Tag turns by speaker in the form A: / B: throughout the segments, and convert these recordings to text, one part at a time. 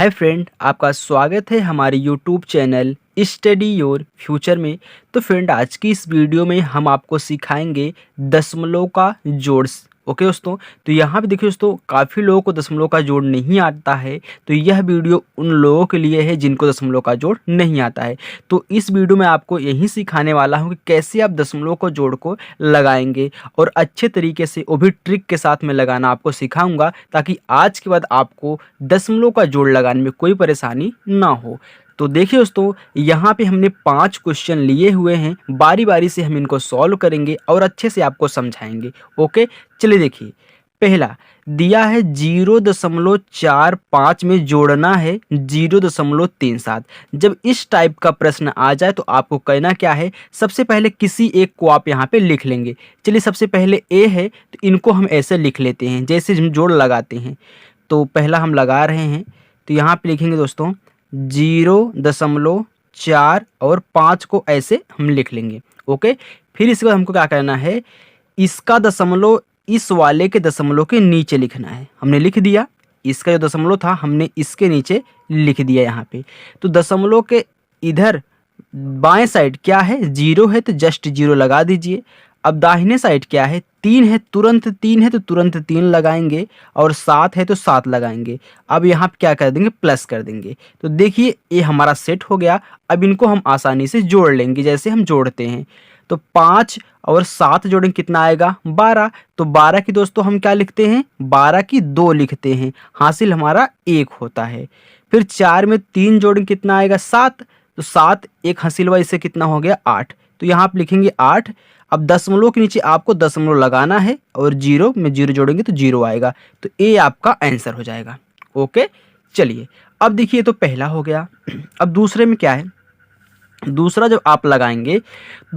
A: Hi friend, आपका स्वागत है हमारे YouTube channel study your future में। तो फ्रेंड, आज की इस वीडियो में हम आपको सिखाएंगे दशमलव का जोड़। ओके दोस्तों, तो यहाँ पे देखिए दोस्तों, काफ़ी लोगों को दशमलव का जोड़ नहीं आता है। तो यह वीडियो उन लोगों के लिए है जिनको दशमलव का जोड़ नहीं आता है। तो इस वीडियो में आपको यही सिखाने वाला हूँ कि कैसे आप दशमलव को जोड़ को लगाएंगे और अच्छे तरीके से, वो भी ट्रिक के साथ में लगाना आपको सिखाऊंगा, ताकि आज के बाद आपको दशमलव का जोड़ लगाने में कोई परेशानी ना हो। तो देखिए दोस्तों, यहाँ पे हमने 5 क्वेश्चन लिए हुए हैं। बारी बारी से हम इनको सॉल्व करेंगे और अच्छे से आपको समझाएंगे। ओके, चलिए देखिए। पहला दिया है 0.45 में जोड़ना है 0.37। जब इस टाइप का प्रश्न आ जाए तो आपको कहना क्या है, सबसे पहले किसी एक को आप यहाँ पे लिख लेंगे। चलिए, सबसे पहले ए है तो इनको हम ऐसे लिख लेते हैं जैसे हम जोड़ लगाते हैं। तो पहला हम लगा रहे हैं, तो यहाँ पे लिखेंगे दोस्तों 0.4 और 5 को ऐसे हम लिख लेंगे। ओके, फिर इसके बाद हमको क्या करना है, इसका दशमलव इस वाले के दशमलव के नीचे लिखना है। हमने लिख दिया, इसका जो दशमलव था हमने इसके नीचे लिख दिया यहाँ पे। तो दशमलव के इधर बाएं साइड क्या है, 0 है तो जस्ट 0 लगा दीजिए। अब दाहिने साइड क्या है, 3 है, तुरंत 3 है तो तुरंत 3 लगाएंगे, और 7 है तो 7 लगाएंगे। अब यहाँ पे क्या कर देंगे, प्लस कर देंगे। तो देखिए, ये हमारा सेट हो गया। अब इनको हम आसानी से जोड़ लेंगे जैसे हम जोड़ते हैं। तो 5 और 7 जोड़ेंगे, कितना आएगा, 12। तो 12 की दोस्तों हम क्या लिखते हैं, 12 की 2 लिखते हैं, हासिल हमारा 1 होता है। फिर 4 में 3 जोड़ेंगे, कितना आएगा, 7। तो 7 एक हासिल हुआ, इससे कितना हो गया, 8। तो यहाँ आप लिखेंगे 8। अब दशमलव के नीचे आपको दशमलव लगाना है और 0 में 0 जोड़ेंगे तो 0 आएगा। तो ए आपका आंसर हो जाएगा। ओके, चलिए अब देखिए, तो पहला हो गया। अब दूसरे में क्या है, दूसरा जब आप लगाएंगे,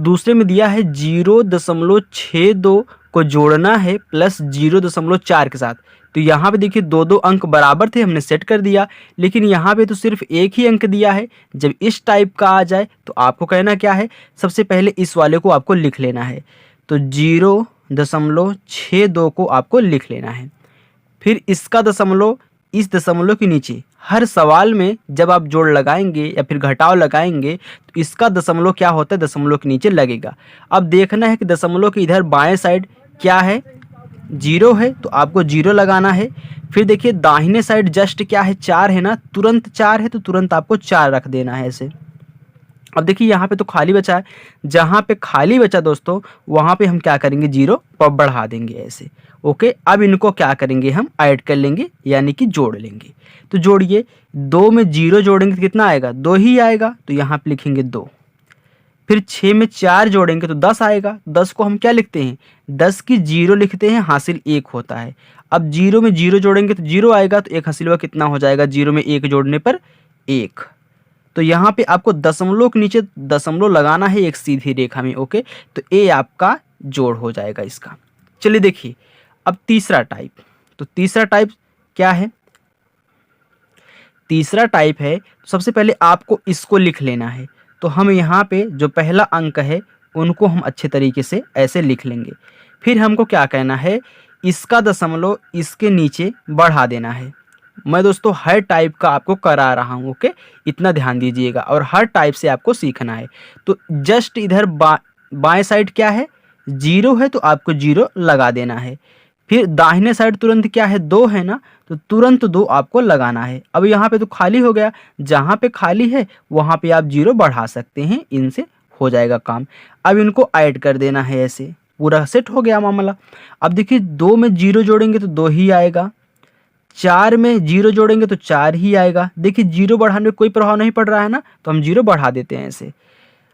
A: दूसरे में दिया है 0.62 को जोड़ना है प्लस 0.4 के साथ। तो यहाँ पे देखिए, दो दो अंक बराबर थे, हमने सेट कर दिया। लेकिन यहाँ पे तो सिर्फ एक ही अंक दिया है। जब इस टाइप का आ जाए तो आपको कहना क्या है, सबसे पहले इस वाले को आपको लिख लेना है। तो 0.62 को आपको लिख लेना है। फिर इसका दशमलव इस दशमलव के नीचे, हर सवाल में जब आप जोड़ लगाएंगे या फिर घटाव लगाएंगे तो इसका दशमलव क्या होता है, दशमलव के नीचे लगेगा। अब देखना है कि दशमलव के इधर बाएं साइड क्या है, 0 है तो आपको 0 लगाना है। फिर देखिए, दाहिने साइड जस्ट क्या है, 4 है ना, तुरंत 4 है तो तुरंत आपको 4 रख देना है ऐसे। अब देखिए, यहाँ पे तो खाली बचा है, जहाँ पे खाली बचा दोस्तों वहाँ पे हम क्या करेंगे, 0 पर बढ़ा देंगे ऐसे। ओके, अब इनको क्या करेंगे, हम ऐड कर लेंगे यानी कि जोड़ लेंगे। तो जोड़िए, 2 में 0 जोड़ेंगे तो कितना आएगा, 2 ही आएगा। तो यहाँ पे लिखेंगे 2। फिर 6 में 4 जोड़ेंगे तो 10 आएगा। 10 को हम क्या लिखते हैं, 10 की 0 लिखते हैं, हासिल 1 होता है। अब 0 में 0 जोड़ेंगे तो 0 आएगा, तो एक हासिल हुआ, कितना हो जाएगा, 0 में 1 जोड़ने पर 1। तो यहाँ पे आपको दशमलव के नीचे दशमलव लगाना है एक सीधी रेखा में। ओके, तो ए आपका जोड़ हो जाएगा इसका। चलिए देखिए, अब तीसरा टाइप। तो तीसरा टाइप क्या है, तीसरा टाइप है, सबसे पहले आपको इसको लिख लेना है। तो हम यहाँ पे जो पहला अंक है उनको हम अच्छे तरीके से ऐसे लिख लेंगे। फिर हमको क्या कहना है, इसका दशमलव इसके नीचे बढ़ा देना है। मैं दोस्तों हर टाइप का आपको करा रहा हूँ। ओके, इतना ध्यान दीजिएगा, और हर टाइप से आपको सीखना है। तो जस्ट इधर बाएं साइड क्या है, 0 है तो आपको 0 लगा देना है। फिर दाहिने साइड तुरंत क्या है, 2 है ना, तो तुरंत 2 आपको लगाना है। अब यहाँ पे तो खाली हो गया, जहाँ पे खाली है वहाँ पे आप 0 बढ़ा सकते हैं, इनसे हो जाएगा काम। अब इनको ऐड कर देना है ऐसे, पूरा सेट हो गया मामला। अब देखिए, 2 में 0 जोड़ेंगे तो 2 ही आएगा, 4 में 0 जोड़ेंगे तो 4 ही आएगा। देखिए, 0 बढ़ाने में कोई प्रभाव नहीं पड़ रहा है ना, तो हम 0 बढ़ा देते हैं ऐसे।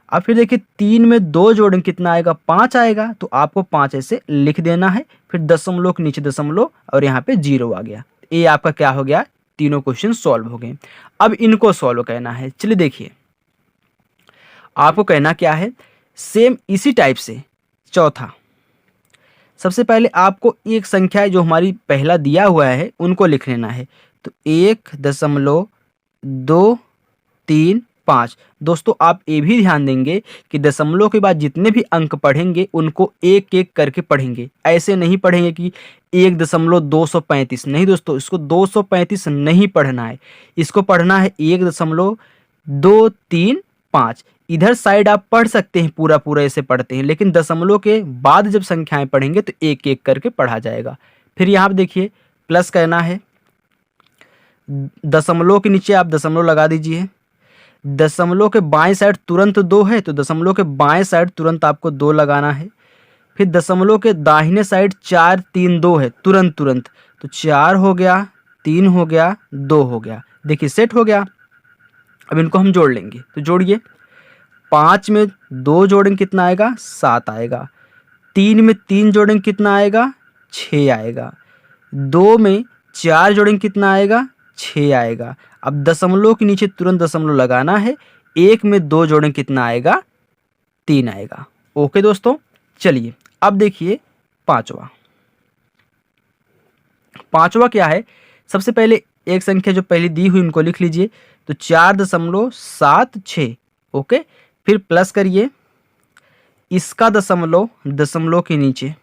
A: अब फिर देखिए, 3 में 2 जोड़ेंगे, कितना आएगा, 5 आएगा, तो आपको 5 ऐसे लिख देना है। फिर दशमलव के नीचे दशमलव और यहाँ पे 0 आ गया। ये आपका क्या हो गया, तीनों क्वेश्चन सॉल्व हो गए। अब इनको सॉल्व करना है। चलिए देखिए, आपको कहना क्या है, सेम इसी टाइप से चौथा। सबसे पहले आपको एक संख्या जो हमारी पहला दिया हुआ है उनको लिख लेना है। तो 1.235 5। दोस्तों आप ये भी ध्यान देंगे कि दशमलव के बाद जितने भी अंक पढ़ेंगे उनको एक एक करके पढ़ेंगे। ऐसे नहीं पढ़ेंगे कि 1.235, नहीं दोस्तों, इसको 235 नहीं पढ़ना है, इसको पढ़ना है 1.235। इधर साइड आप पढ़ सकते हैं, पूरा पूरा ऐसे पढ़ते हैं, लेकिन दशमलव के बाद जब संख्याएं पढ़ेंगे तो एक एक करके पढ़ा जाएगा। फिर यहाँ पे देखिए प्लस करना है, दशमलव के नीचे आप दशमलव लगा दीजिए। दशमलव के बाएं साइड तुरंत 2 है तो दशमलव के बाएं साइड तुरंत आपको 2 लगाना है। फिर दशमलव के दाहिने साइड 4 3 2 है, तुरंत तो 4 हो गया, 3 हो गया, 2 हो गया। देखिए सेट हो गया। अब इनको हम जोड़ लेंगे, तो जोड़िए। 5 में 2 जोड़ेंगे कितना आएगा? 7 आएगा। 3 में 3 जोड़ेंगे कितना आएगा? 6 आएगा। 2 में 4 जोड़ेंगे कितना आएगा? 6 आएगा। अब दशमलव के नीचे तुरंत दशमलव लगाना है। 1 में 2 जोड़ेंगे कितना आएगा? 3 आएगा। ओके दोस्तों, चलिए अब देखिए पांचवा क्या है। सबसे पहले एक संख्या जो पहले दी हुई उनको लिख लीजिए, तो 4.76। ओके, फिर प्लस करिए, इसका दशमलव के नीचे,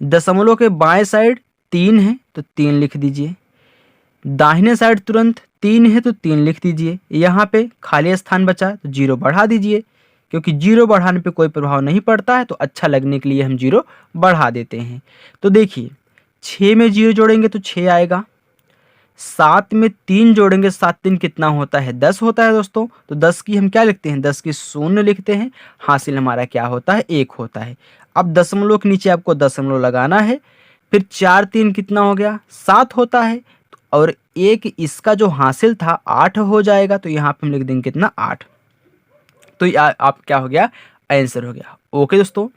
A: दशमलव के बाएं साइड 3 है तो 3 लिख दीजिए। दाहिने साइड तुरंत 3 है तो 3 लिख दीजिए। यहाँ पे खाली स्थान बचा तो 0 बढ़ा दीजिए, क्योंकि 0 बढ़ाने पे कोई प्रभाव नहीं पड़ता है, तो अच्छा लगने के लिए हम 0 बढ़ा देते हैं। तो देखिए 6 में 0 जोड़ेंगे तो 6 आएगा। 7 में 3 जोड़ेंगे, 7 3 कितना होता है? 10 होता है दोस्तों। तो 10 की हम क्या लिखते हैं? 10 की 0 लिखते हैं। हासिल हमारा क्या होता है? 1 होता है। अब दशमलव के नीचे आपको दशमलव लगाना है। फिर 4 3 कितना हो गया? 7 होता है। और एक इसका जो हासिल था 8 हो जाएगा, तो यहाँ पे हम लिख देंगे कितना? 8। तो आप क्या हो गया? आंसर हो गया। ओके दोस्तों,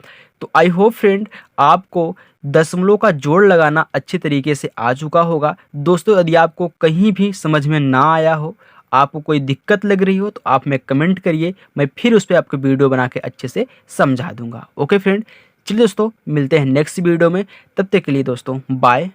A: तो आई होप फ्रेंड आपको दशमलव का जोड़ लगाना अच्छे तरीके से आ चुका होगा। दोस्तों यदि आपको कहीं भी समझ में ना आया हो, आपको कोई दिक्कत लग रही हो, तो आप में कमेंट करिए, मैं फिर उस पर आपको वीडियो बना के अच्छे से समझा दूंगा। ओके फ्रेंड, चलिए दोस्तों मिलते हैं नेक्स्ट वीडियो में। तब तक के लिए दोस्तों बाय।